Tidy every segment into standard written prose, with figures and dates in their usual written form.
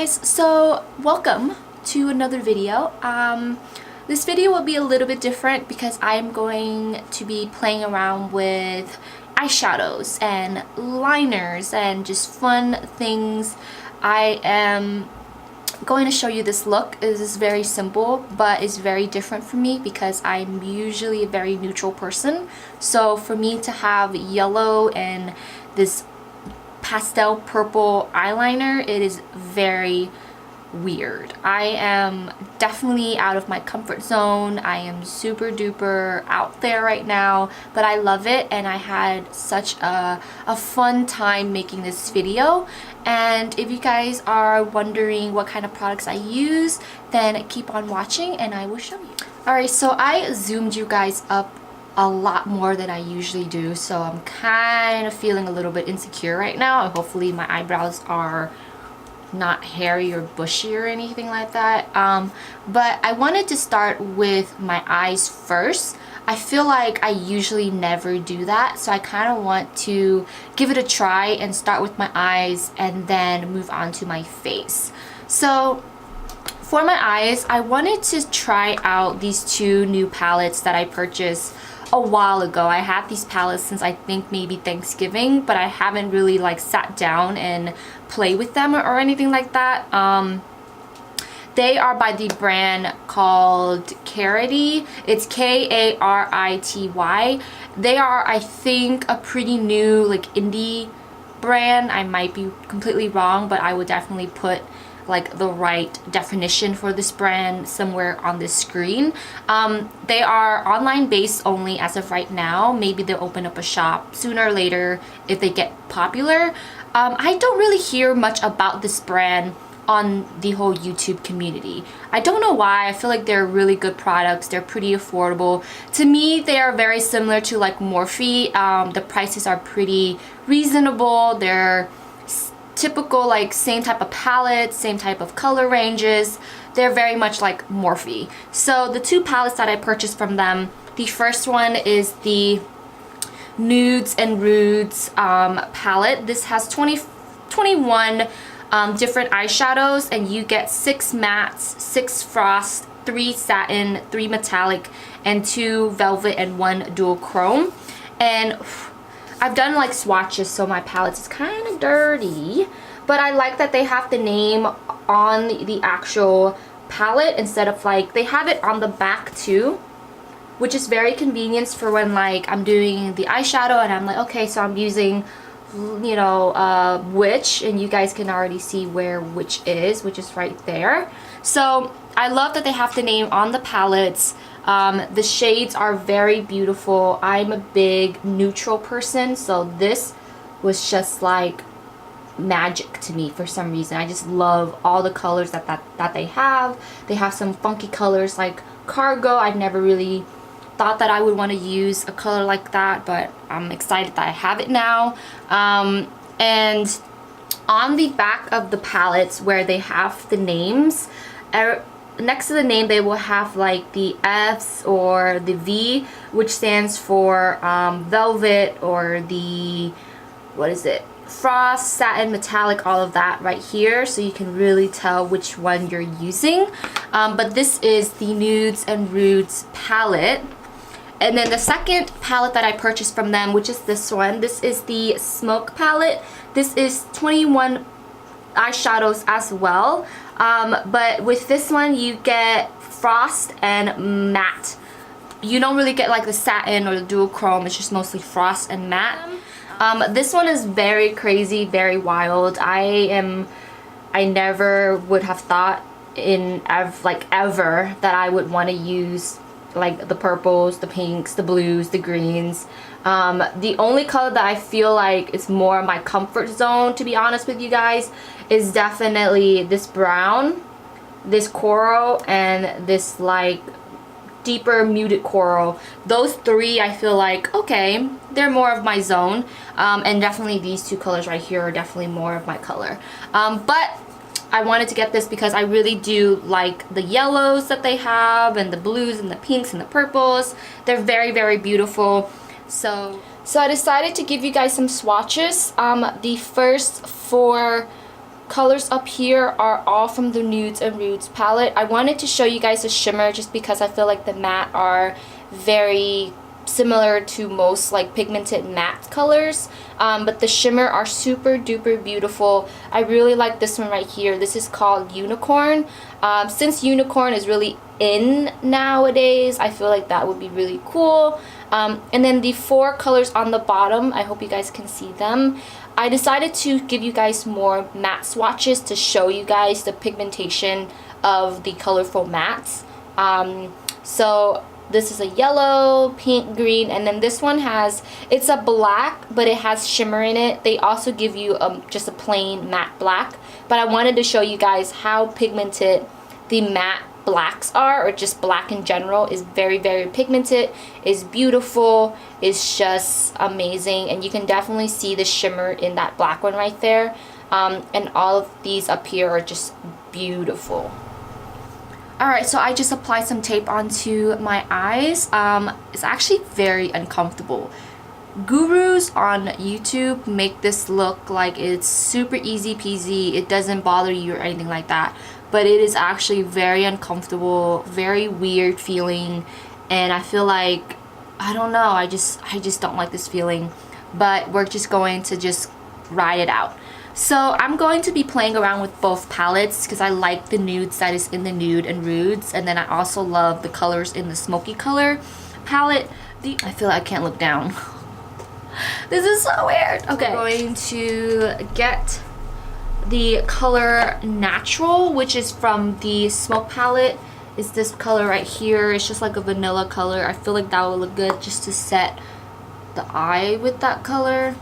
guys, so welcome to another video. This video will be a little bit different because I'm going to be playing around with eyeshadows and liners and just fun things. I am going to show you this look. It is very simple, but it's very different for me because I'm usually a very neutral person. So for me to have yellow and this pastel purple eyeliner, it is very weird. I am definitely out of my comfort zone. I am super duper out there right now, but I love it, and I had such a fun time making this video. And if you guys are wondering what kind of products I use, then keep on watching and I will show you. Alright, so I zoomed you guys up a lot more than I usually do, so I'm kind of feeling a little bit insecure right now. Hopefully my eyebrows are not hairy or bushy or anything like that. But I wanted to start with my eyes first. I feel like I usually never do that, so I kind of want to give it a try and start with my eyes and then move on to my face. So for my eyes, I wanted to try out these two new palettes that I purchased a while ago. I had these palettes since I think maybe Thanksgiving, but I haven't really like sat down and play with them or anything like that. They are by the brand called KARITY. It's K-A-R-I-T-Y. They are, I think, a pretty new like indie brand. I might be completely wrong, but I would definitely put like the right definition for this brand somewhere on this screen. They are online based only as of right now. Maybe they'll open up a shop sooner or later if they get popular. I don't really hear much about this brand on the whole YouTube community. I don't know why. I feel like they're really good products. They're pretty affordable. To me, they are very similar to like Morphe. The prices are pretty reasonable. They're typical, like same type of palettes, same type of color ranges. They're very much like Morphe. So the two palettes that I purchased from them, the first one is the Nudes and Rudes palette. This has 21 different eyeshadows, and you get 6 mattes, 6 frost, 3 satin, 3 metallic, and 2 velvet and 1 dual chrome. And I've done like swatches, so my palette is kind of dirty, but I like that they have the name on the actual palette instead of like, they have it on the back too, which is very convenient for when like I'm doing the eyeshadow and I'm like, okay, so I'm using, you know, which, and you guys can already see where which is right there. So I love that they have the name on the palettes. The shades are very beautiful. I'm a big neutral person, so this was just like magic to me for some reason. I just love all the colors that they have. They have some funky colors like cargo. I've never really thought that I would want to use a color like that, but I'm excited that I have it now. And on the back of the palettes where they have the names, next to the name they will have like the F's or the V, which stands for velvet, or the, what is it, frost, satin, metallic, all of that right here, so you can really tell which one you're using. But this is the Nudes and Rudes palette. And then the second palette that I purchased from them, which is this one, this is the Smoke palette. This is 21 eyeshadows as well. But with this one you get frost and matte. You don't really get like the satin or the dual chrome. It's just mostly frost and matte. This one is very crazy, very wild. I never would have thought ever that I would want to use like the purples, the pinks, the blues, the greens. The only color that I feel like is more my comfort zone, to be honest with you guys, is definitely this brown, this coral, and this like deeper muted coral. Those three I feel like, okay, they're more of my zone. And definitely these two colors right here are definitely more of my color. But I wanted to get this because I really do like the yellows that they have, and the blues and the pinks and the purples. They're very, very beautiful. So I decided to give you guys some swatches. The first 4 colors up here are all from the Nudes and Rudes palette. I wanted to show you guys the shimmer just because I feel like the matte are very similar to most like pigmented matte colors, but the shimmer are super duper beautiful. I really like this one right here. This is called Unicorn. Since Unicorn is really in nowadays, I feel like that would be really cool. And then the 4 colors on the bottom, I hope you guys can see them. I decided to give you guys more matte swatches to show you guys the pigmentation of the colorful mattes. So this is a yellow, pink, green, and then this one has, it's a black, but it has shimmer in it. They also give you just a plain matte black, but I wanted to show you guys how pigmented the matte blacks are, or just black in general is very, very pigmented, is beautiful, is just amazing, and you can definitely see the shimmer in that black one right there. And all of these up here are just beautiful. Alright, so I just applied some tape onto my eyes. It's actually very uncomfortable. Gurus on YouTube make this look like it's super easy peasy, it doesn't bother you or anything like that. But it is actually very uncomfortable, very weird feeling, and I feel like, I don't know, I just don't like this feeling. But we're just going to just ride it out. So I'm going to be playing around with both palettes because I like the nudes that is in the Nude and Rudes, and then I also love the colors in the smoky color palette. I feel like I can't look down. This is so weird. Okay, I'm going to get the color Natural, which is from the Smoke palette. It's this color right here. It's just like a vanilla color. I feel like that will look good just to set the eye with that color.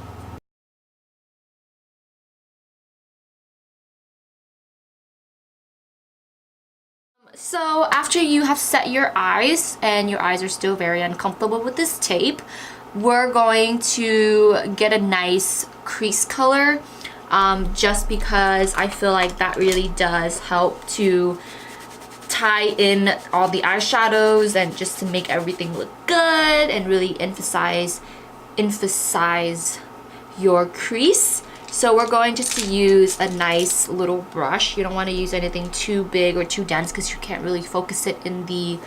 So after you have set your eyes and your eyes are still very uncomfortable with this tape, we're going to get a nice crease color, just because I feel like that really does help to tie in all the eyeshadows and just to make everything look good and really emphasize your crease. So we're going just to use a nice little brush. You don't want to use anything too big or too dense because you can't really focus it in the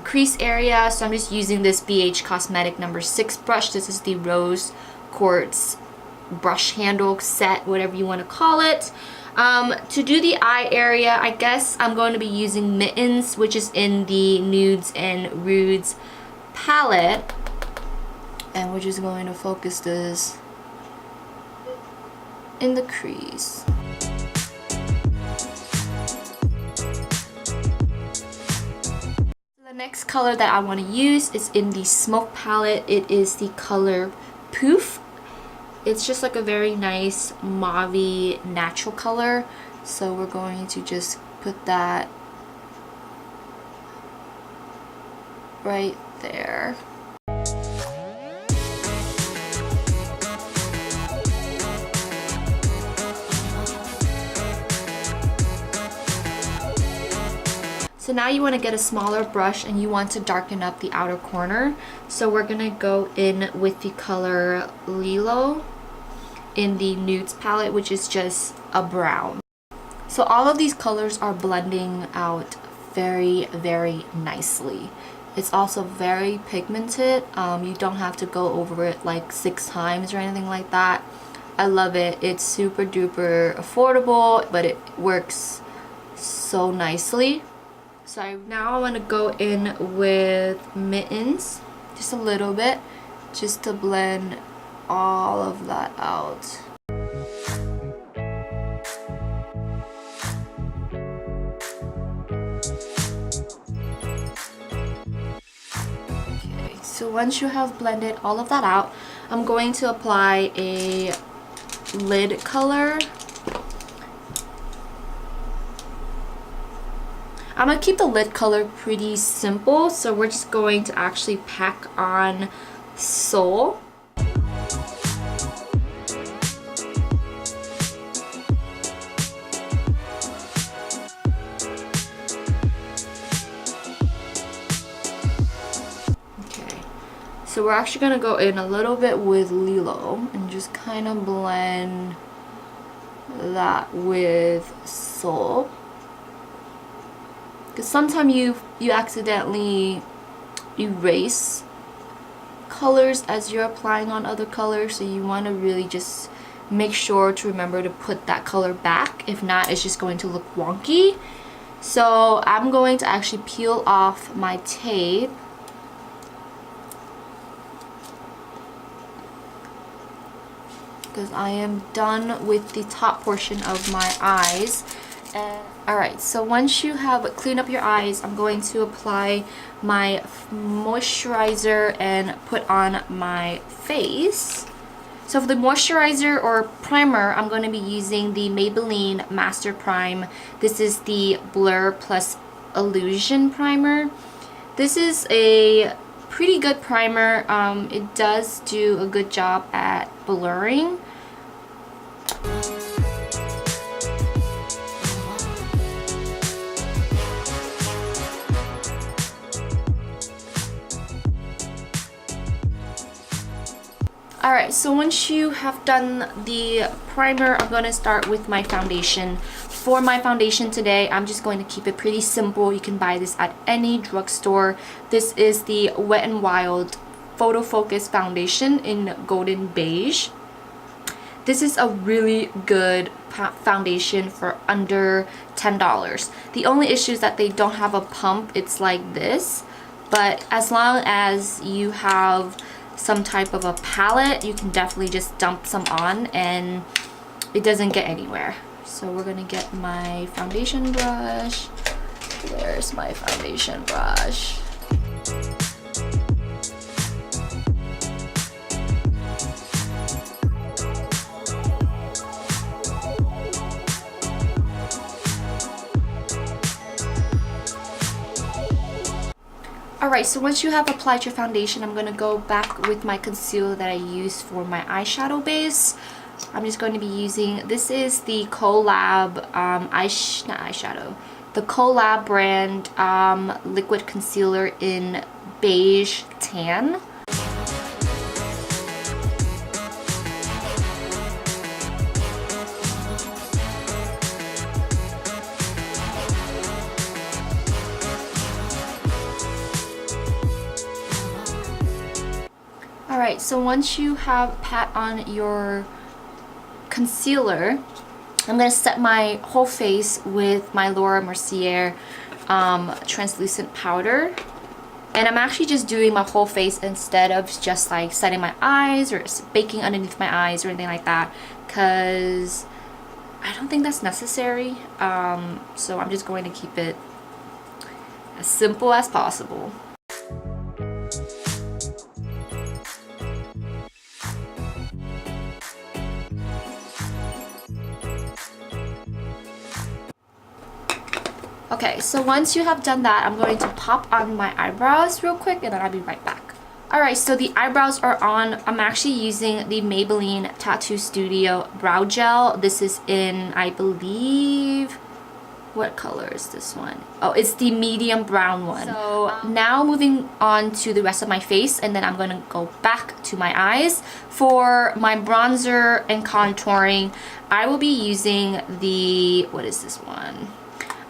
crease area. So I'm just using this BH Cosmetic number 6 brush. This is the Rose Quartz brush handle set, whatever you want to call it. To do the eye area, I guess I'm going to be using Mittens, which is in the Nudes and Rudes palette. And we're just going to focus this in the crease. The next color that I want to use is in the Smoke palette. It is the color Poof. It's just like a very nice mauve-y natural color. So we're going to just put that right there. So now you want to get a smaller brush and you want to darken up the outer corner. So we're going to go in with the color Lilo in the Nudes palette, which is just a brown. So all of these colors are blending out very, very nicely. It's also very pigmented. You don't have to go over it like 6 times or anything like that. I love it. It's super duper affordable, but it works so nicely. So now I want to go in with Mittens, just a little bit, just to blend all of that out. Okay, so once you have blended all of that out, I'm going to apply a lid color. I'm going to keep the lid color pretty simple, so we're just going to actually pack on Soul. Okay, so we're actually going to go in a little bit with Lilo and just kind of blend that with soap. Because sometimes you accidentally erase colors as you're applying on other colors, so you want to really just make sure to remember to put that color back. If not, it's just going to look wonky. So I'm going to actually peel off my tape. Because I am done with the top portion of my eyes. Alright, so once you have cleaned up your eyes, I'm going to apply my moisturizer and put on my face. So for the moisturizer or primer, I'm going to be using the Maybelline Master Prime. This is the Blur Plus Illusion Primer. This is a pretty good primer. It does do a good job at blurring. Alright, so once you have done the primer, I'm going to start with my foundation. For my foundation today, I'm just going to keep it pretty simple. You can buy this at any drugstore. This is the Wet n Wild Photo Focus Foundation in Golden Beige. This is a really good foundation for under $10. The only issue is that they don't have a pump. It's like this. But as long as you have some type of a palette, you can definitely just dump some on and it doesn't get anywhere. So we're gonna get my foundation brush. Where's my foundation brush? Alright, so once you have applied your foundation, I'm going to go back with my concealer that I used for my eyeshadow base. I'm just going to be using, this is the Collab, the Collab brand liquid concealer in beige tan. Alright, so once you have pat on your concealer, I'm going to set my whole face with my Laura Mercier translucent powder. And I'm actually just doing my whole face instead of just like setting my eyes or baking underneath my eyes or anything like that, because I don't think that's necessary. So I'm just going to keep it as simple as possible. Okay, so once you have done that, I'm going to pop on my eyebrows real quick and then I'll be right back. Alright, so the eyebrows are on. I'm actually using the Maybelline Tattoo Studio Brow Gel. This is in, I believe, what color is this one? Oh, it's the medium brown one. So now moving on to the rest of my face, and then I'm going to go back to my eyes. For my bronzer and contouring, I will be using the, what is this one?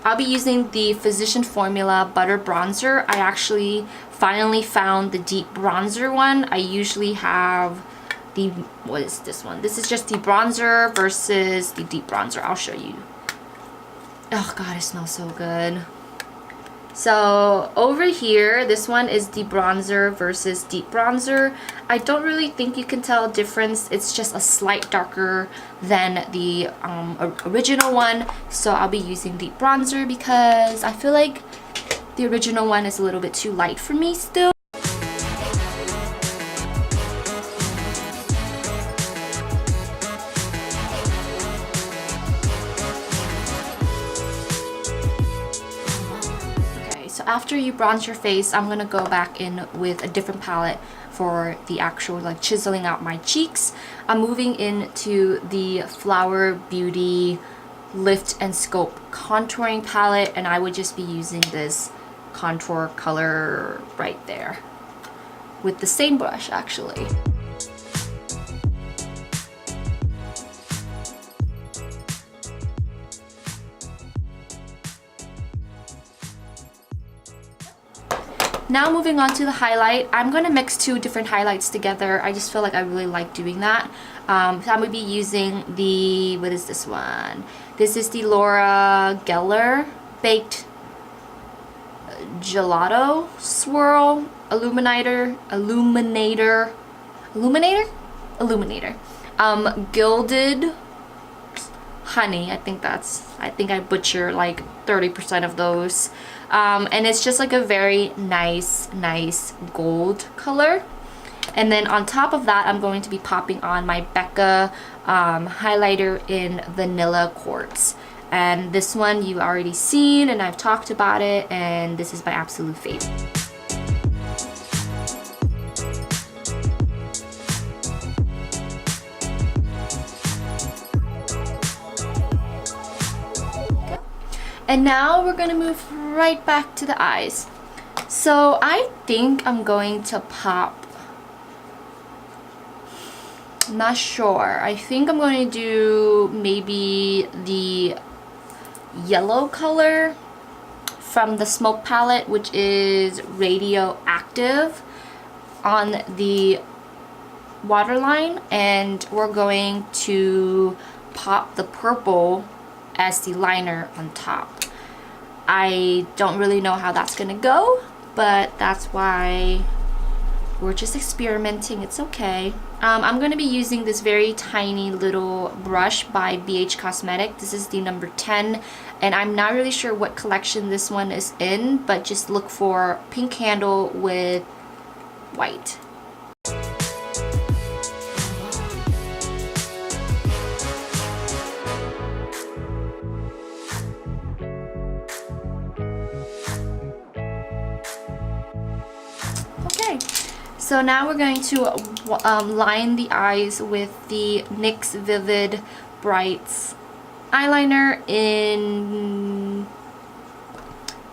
I'll be using the Physician Formula Butter Bronzer. I actually finally found the deep bronzer one. I usually have the, what is this one? This is just the bronzer versus the deep bronzer. I'll show you. Oh god, it smells so good. So over here, this one is the bronzer versus deep bronzer. I don't really think you can tell a difference. It's just a slight darker than the original one. So I'll be using deep bronzer because I feel like the original one is a little bit too light for me still. So after you bronze your face, I'm gonna go back in with a different palette for the actual like chiseling out my cheeks. I'm moving into the Flower Beauty Lift and Scope contouring palette, and I would just be using this contour color right there with the same brush actually. Now moving on to the highlight. I'm going to mix two different highlights together. I just feel like I really like doing that. So I'm going to be using the, what is this one? This is the Laura Geller Baked Gelato Swirl Illuminator. Gilded Honey. I think I butchered like 30% of those. And it's just like a very nice gold color. And then on top of that, I'm going to be popping on my Becca highlighter in Vanilla Quartz. And this one you've already seen and I've talked about it, and this is my absolute favorite. And now we're gonna move right back to the eyes. So I think I'm going to pop, I'm not sure. I think I'm going to do maybe the yellow color from the Smoke palette, which is Radioactive, on the waterline, and we're going to pop the purple as the liner on top. I don't really know how that's gonna go, but that's why we're just experimenting. It's okay. I'm going to be using this very tiny little brush by BH Cosmetics. This is the number 10, and I'm not really sure what collection this one is in, but just look for pink handle with white. Okay. So now we're going to line the eyes with the NYX Vivid Brights eyeliner in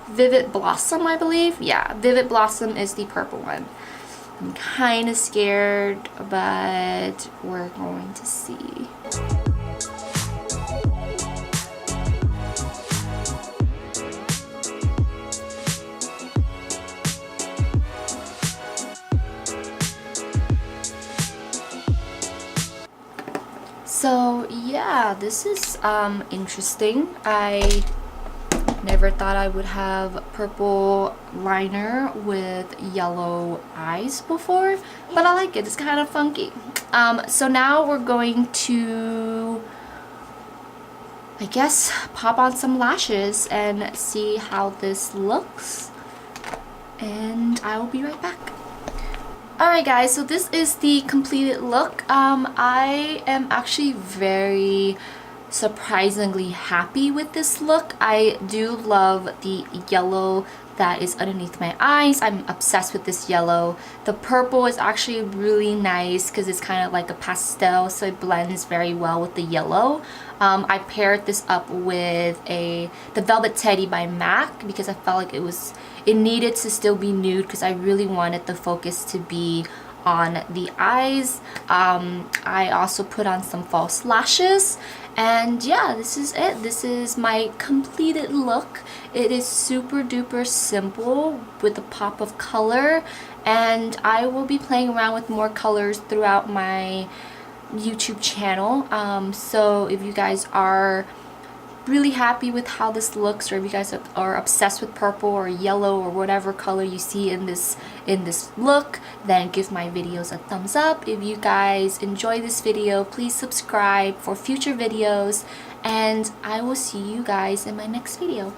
Vivid Blossom, I believe. Yeah, Vivid Blossom is the purple one. I'm kind of scared, but we're going to see. So yeah, this is interesting. I never thought I would have purple liner with yellow eyes before, but I like it. It's kind of funky. So now we're going to, I guess, pop on some lashes and see how this looks, and I will be right back. Alright guys, so this is the completed look. I am actually very surprisingly happy with this look. I do love the yellow that is underneath my eyes. I'm obsessed with this yellow. The purple is actually really nice because it's kind of like a pastel, so it blends very well with the yellow. I paired this up with the Velvet Teddy by MAC because I felt like it needed to still be nude because I really wanted the focus to be on the eyes. I also put on some false lashes, and yeah, this is it. This is my completed look. It is super duper simple with a pop of color, and I will be playing around with more colors throughout my YouTube channel. So if you guys are really happy with how this looks, or if you guys are obsessed with purple or yellow or whatever color you see in this look, then give my videos a thumbs up. If you guys enjoy this video, please subscribe for future videos, and I will see you guys in my next video.